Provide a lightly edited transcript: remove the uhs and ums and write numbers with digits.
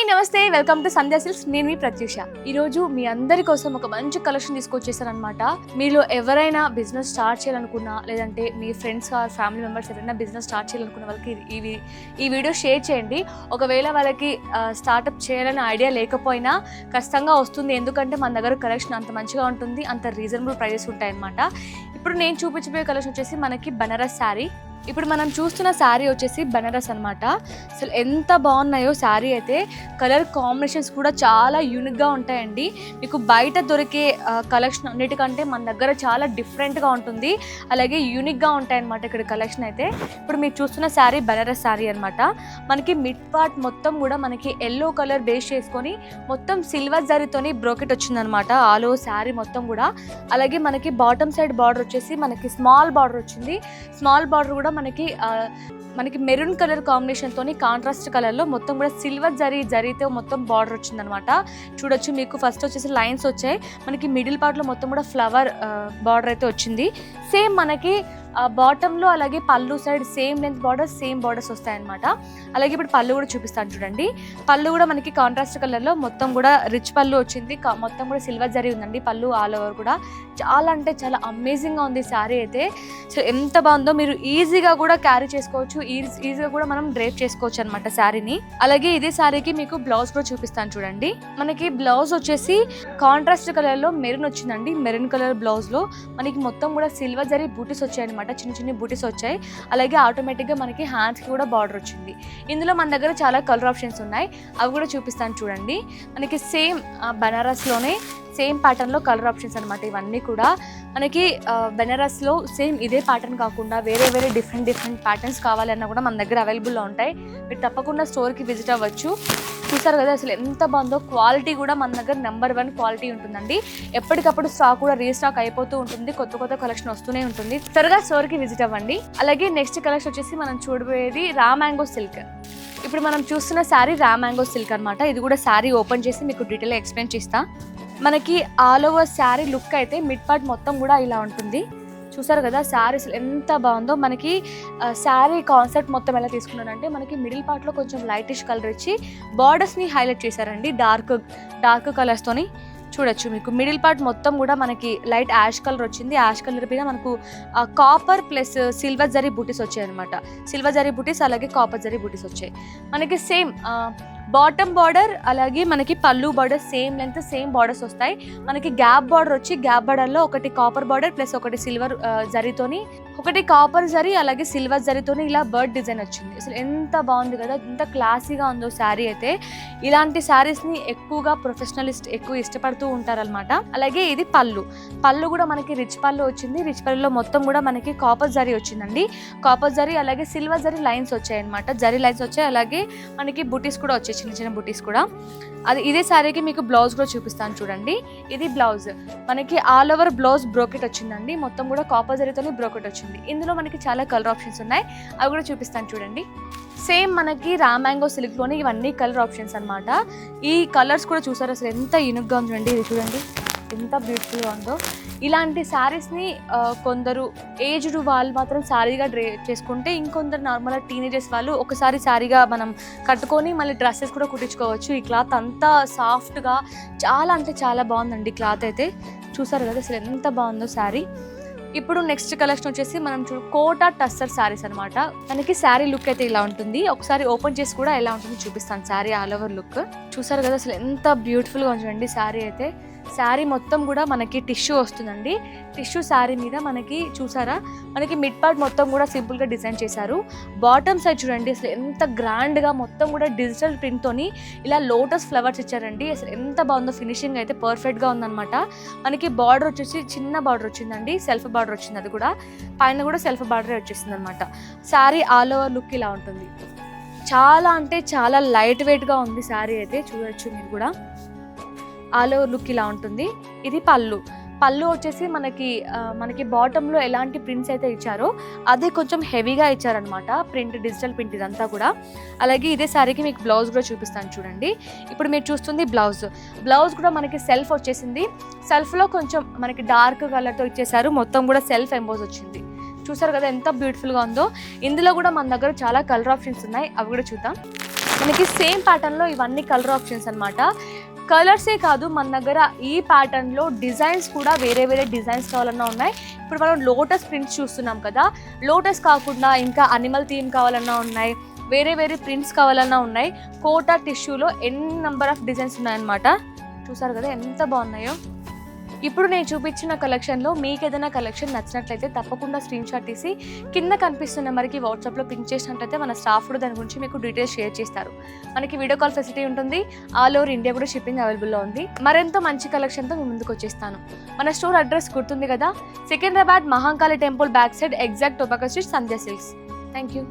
Hi నమస్తే, welcome to Sandhya silks. నేను మీ ప్రత్యూష. ఈరోజు మీ అందరి కోసం ఒక మంచి కలెక్షన్ తీసుకొచ్చేసారనమాట. మీలో ఎవరైనా బిజినెస్ స్టార్ట్ చేయాలనుకున్నా, లేదంటే మీ ఫ్రెండ్స్ ఆర్ ఫ్యామిలీ మెంబర్స్ ఎవరైనా బిజినెస్ స్టార్ట్ చేయాలనుకున్న వాళ్ళకి ఈ వీడియో షేర్ చేయండి. ఒకవేళ వాళ్ళకి స్టార్ట్అప్ చేయాలని ఐడియా లేకపోయినా ఖచ్చితంగా వస్తుంది. ఎందుకంటే మన దగ్గర కలెక్షన్ అంత మంచిగా ఉంటుంది, అంత రీజనబుల్ ప్రైజెస్ ఉంటాయన్నమాట. ఇప్పుడు నేను చూపించబోయే కలెక్షన్ వచ్చేసి మనకి బనారస్ శారీ. ఇప్పుడు మనం చూస్తున్న శారీ వచ్చేసి బనారస్ అనమాట. అసలు ఎంత బాగున్నాయో శారీ అయితే. కలర్ కాంబినేషన్స్ కూడా చాలా యూనిక్గా ఉంటాయండి. మీకు బయట దొరికే కలెక్షన్ అన్నిటికంటే మన దగ్గర చాలా డిఫరెంట్గా ఉంటుంది, అలాగే యూనిక్గా ఉంటాయన్నమాట ఇక్కడ కలెక్షన్ అయితే. ఇప్పుడు మీరు చూస్తున్న శారీ బనారస్ శారీ అనమాట. మనకి మిడ్ పార్ట్ మొత్తం కూడా మనకి ఎల్లో కలర్ బేస్ చేసుకొని మొత్తం సిల్వర్ జరీతోని బ్రోకెట్ వచ్చిందనమాట ఆల్ ఓవర్ శారీ మొత్తం కూడా. అలాగే మనకి బాటమ్ సైడ్ బార్డర్ వచ్చేసి మనకి స్మాల్ బార్డర్ వచ్చింది. స్మాల్ బార్డర్ కూడా మనకి మెరూన్ కలర్ కాంబినేషన్ తోని కాంట్రాస్ట్ కలర్ లో మొత్తం కూడా సిల్వర్ జరీతో మొత్తం బార్డర్ వచ్చిందనమాట. చూడొచ్చు, మీకు ఫస్ట్ వచ్చేసి లైన్స్ వచ్చాయి. మనకి మిడిల్ పార్ట్ లో మొత్తం కూడా ఫ్లవర్ బార్డర్ అయితే వచ్చింది. సేమ్ మనకి బాటమ్ లో అలాగే పళ్ళు side same length border, same borders వస్తాయన్నమాట. అలాగే ఇప్పుడు పళ్ళు కూడా చూపిస్తాను చూడండి. పళ్ళు కూడా మనకి కాంట్రాస్ట్ కలర్ లో మొత్తం కూడా రిచ్ పళ్ళు వచ్చింది. మొత్తం కూడా సిల్వర్ జరీ ఉందండి పళ్ళు ఆల్ ఓవర్ కూడా. చాలా అంటే చాలా అమేజింగ్ గా ఉంది శారీ అయితే. సో ఎంత బాగుందో, మీరు ఈజీగా కూడా క్యారీ చేసుకోవచ్చు, ఈజీగా కూడా మనం డ్రేప్ చేసుకోవచ్చు అనమాట శారీని. అలాగే ఇదే శారీకి మీకు బ్లౌజ్ కూడా చూపిస్తాను చూడండి. మనకి బ్లౌజ్ వచ్చేసి కాంట్రాస్ట్ కలర్ లో మెరూన్ వచ్చిందండి. మెరూన్ కలర్ బ్లౌజ్ లో మనకి మొత్తం కూడా సిల్వర్ జరీ బూటీస్ వచ్చాయి అనమాట. చిన్న చిన్న బూటీస్ వచ్చాయి. అలాగే ఆటోమేటిక్ గా మనకి హ్యాండ్స్ కి కూడా బార్డర్ వచ్చింది. ఇందులో మన దగ్గర చాలా కలర్ ఆప్షన్స్ ఉన్నాయి, అవి కూడా చూపిస్తాను చూడండి. మనకి సేమ్ బనారస్ లోనే సేమ్ ప్యాటర్న్ లో కలర్ ఆప్షన్స్ అనమాట. ఇవన్నీ కూడా మనకి బెనారస్ లో సేమ్ ఇదే ప్యాటర్న్ కాకుండా వేరే వేరే డిఫరెంట్ ప్యాటర్న్స్ కావాలన్నా కూడా మన దగ్గర అవైలబుల్లో ఉంటాయి. మీరు తప్పకుండా స్టోర్ కి విజిట్ అవ్వచ్చు. చూసారు కదా అసలు ఎంత బాగుందో. క్వాలిటీ కూడా మన దగ్గర నెంబర్ 1 క్వాలిటీ ఉంటుందండి. ఎప్పటికప్పుడు స్టాక్ కూడా రీస్టాక్ అయిపోతూ ఉంటుంది, కొత్త కలెక్షన్ వస్తూనే ఉంటుంది. త్వరగా స్టోర్ కి విజిట్ అవ్వండి. అలాగే నెక్స్ట్ కలెక్షన్ వచ్చేసి మనం చూడబోయేది రా మ్యాంగో సిల్క్. ఇప్పుడు మనం చూస్తున్న శారీ రా మ్యాంగో సిల్క్ అనమాట. ఇది కూడా శారీ ఓపెన్ చేసి మీకు డీటెయిల్ ఎక్స్ప్లెయిన్ చేస్తా. మనకి ఆల్ ఓవర్ శారీ లుక్ అయితే మిడ్ పార్ట్ మొత్తం కూడా ఇలా ఉంటుంది. చూసారు కదా శారీ అసలు ఎంత బాగుందో. మనకి శారీ కాన్సెప్ట్ మొత్తం ఎలా తీసుకున్నానంటే, మనకి మిడిల్ పార్ట్లో కొంచెం లైటిష్ కలర్ ఇచ్చి బార్డర్స్ని హైలైట్ చేశారండి డార్క్ కలర్స్తోని. చూడొచ్చు, మీకు మిడిల్ పార్ట్ మొత్తం కూడా మనకి లైట్ యాష్ కలర్ వచ్చింది. యాష్ కలర్ పైన మనకు కాపర్ ప్లస్ సిల్వర్ జరీ బూటీస్ వచ్చాయి అనమాట. సిల్వర్ జరీ బూటీస్ అలాగే కాపర్ జరీ బూటీస్ వచ్చాయి. మనకి సేమ్ బాటమ్ బార్డర్ అలాగే మనకి పళ్ళు border same length same borders వస్తాయి. మనకి గ్యాప్ బార్డర్ వచ్చి గ్యాప్ బార్డర్లో ఒకటి కాపర్ బార్డర్ ప్లస్ ఒకటి సిల్వర్ జరీతోని, ఒకటి కాపర్ జరీ అలాగే సిల్వర్ జరీతోని ఇలా బర్డ్ డిజైన్ వచ్చింది. అసలు ఎంత బాగుంది కదా, ఎంత క్లాసీగా ఉందో శారీ అయితే. ఇలాంటి శారీస్ని ఎక్కువగా ప్రొఫెషనలిస్ట్ ఎక్కువ ఇష్టపడుతూ ఉంటారనమాట. అలాగే ఇది పళ్ళు కూడా మనకి రిచ్ పళ్ళు వచ్చింది. రిచ్ పళ్ళులో మొత్తం కూడా మనకి కాపర్ జరీ వచ్చిందండి. కాపర్ జరీ అలాగే సిల్వర్ జరీ లైన్స్ వచ్చాయి అనమాట. జరీ లైన్స్ వచ్చాయి, అలాగే మనకి బుటీస్ కూడా వచ్చాయి, చిన్న చిన్న బుటీస్ కూడా. ఇదే శారీకి మీకు బ్లౌజ్ కూడా చూపిస్తాను చూడండి. ఇది బ్లౌజ్ మనకి ఆల్ ఓవర్ బ్లౌజ్ బ్రోకెట్ వచ్చిందండి. మొత్తం కూడా కాపర్ జరీతోని బ్రోకెట్ వచ్చింది. ఇందులో మనకి చాలా కలర్ ఆప్షన్స్ ఉన్నాయి, అవి కూడా చూపిస్తాను చూడండి. సేమ్ మనకి రా మ్యాంగో సిల్క్లోనే ఇవన్నీ కలర్ ఆప్షన్స్ అనమాట. ఈ కలర్స్ కూడా చూసారు అసలు ఎంత యూనిక్గా ఉందండి. ఇది చూడండి ఎంత బ్యూటిఫుల్గా ఉందో. ఇలాంటి శారీస్ని కొందరు ఏజ్డ్ వాళ్ళు మాత్రం శారీగా చేసుకుంటే, ఇంకొందరు నార్మల్గా టీనేజర్స్ వాళ్ళు ఒకసారి శారీగా మనం కట్టుకొని మళ్ళీ డ్రెస్సెస్ కూడా కుట్టించుకోవచ్చు. ఈ క్లాత్ అంతా సాఫ్ట్గా చాలా అంటే చాలా బాగుందండి క్లాత్ అయితే. చూసారు కదా అసలు ఎంత బాగుందో శారీ. ఇప్పుడు నెక్స్ట్ కలెక్షన్ వచ్చేసి మనం కోటా టస్సర్ శారీస్ అనమాట. మనకి శారీ లుక్ అయితే ఇలా ఉంటుంది. ఒకసారి ఓపెన్ చేసి కూడా ఎలా ఉంటుందో చూపిస్తాను శారీ ఆల్ ఓవర్ లుక్. చూసారు కదా అసలు ఎంత బ్యూటిఫుల్గా ఉందండి శారీ అయితే. శారీ మొత్తం కూడా మనకి టిష్యూ వస్తుందండి. టిష్యూ శారీ మీద మనకి చూసారా, మనకి మిడ్ పార్ట్ మొత్తం కూడా సింపుల్గా డిజైన్ చేశారు. బాటమ్ సైడ్ చూడండి అసలు ఎంత గ్రాండ్గా మొత్తం కూడా డిజిటల్ ప్రింట్తోని ఇలా లోటస్ ఫ్లవర్స్ ఇచ్చారండి. అసలు ఎంత బాగుందో, ఫినిషింగ్ అయితే పర్ఫెక్ట్గా ఉందన్నమాట. మనకి బార్డర్ వచ్చేసి చిన్న బార్డర్ వచ్చిందండి, సెల్ఫ్ బార్డర్ వచ్చింది. అది కూడా పైన కూడా సెల్ఫ్ బార్డర్ వచ్చేసింది అనమాట. శారీ ఆల్ ఓవర్ లుక్ ఇలా ఉంటుంది. చాలా అంటే చాలా లైట్ వెయిట్గా ఉంది శారీ అయితే. చూడొచ్చు మీరు కూడా ఆల్ ఓవర్ లుక్ ఇలా ఉంటుంది. ఇది పళ్ళు వచ్చేసి మనకి బాటంలో ఎలాంటి ప్రింట్స్ అయితే ఇచ్చారో అదే కొంచెం హెవీగా ఇచ్చారనమాట. ప్రింట్ డిజిటల్ ప్రింట్ ఇదంతా కూడా. అలాగే ఇదే శారీకి మీకు బ్లౌజ్ కూడా చూపిస్తాను చూడండి. ఇప్పుడు మీరు చూస్తుంది బ్లౌజ్ కూడా మనకి సెల్ఫ్ వచ్చేసింది. సెల్ఫ్లో కొంచెం మనకి డార్క్ కలర్తో ఇచ్చేసారు. మొత్తం కూడా సెల్ఫ్ ఎంబోస్ వచ్చింది. చూసారు కదా ఎంత బ్యూటిఫుల్గా ఉందో. ఇందులో కూడా మన దగ్గర చాలా కలర్ ఆప్షన్స్ ఉన్నాయి, అవి కూడా చూద్దాం. మనకి సేమ్ ప్యాటర్న్లో ఇవన్నీ కలర్ ఆప్షన్స్ అనమాట. కలర్సే కాదు, మన దగ్గర ఈ ప్యాటర్న్లో డిజైన్స్ కూడా వేరే వేరే డిజైన్స్ కావాలన్నా ఉన్నాయి. ఇప్పుడు మనం లోటస్ ప్రింట్స్ చూస్తున్నాం కదా, లోటస్ కాకుండా ఇంకా అనిమల్ థీమ్ కావాలన్నా ఉన్నాయి, వేరే వేరే ప్రింట్స్ కావాలన్నా ఉన్నాయి. కోటా టిష్యూలో ఎన్ని నెంబర్ ఆఫ్ డిజైన్స్ ఉన్నాయన్నమాట. చూసారు కదా ఎంత బాగున్నాయో. ఇప్పుడు నేను చూపించిన కలెక్షన్లో మీకు ఏదైనా కలెక్షన్ నచ్చినట్లయితే తప్పకుండా స్క్రీన్ షాట్ తీసి కింద కనిపిస్తున్న నెంబర్కి వాట్సాప్లో పింక్ చేసినట్లయితే మన స్టాఫ్ కూడా దాని గురించి మీకు డీటెయిల్స్ షేర్ చేస్తారు. మనకి వీడియో కాల్ ఫెసిలిటీ ఉంటుంది. ఆల్ ఓవర్ ఇండియా కూడా షిప్పింగ్ అవైలబుల్లో ఉంది. మరెంతో మంచి కలెక్షన్తో మీ ముందుకు వచ్చేస్తాను. మన స్టోర్ అడ్రస్ గుర్తుంది కదా, Secunderabad Mahankali temple back side, exact tobacco street, Sandhya silks. Thank you.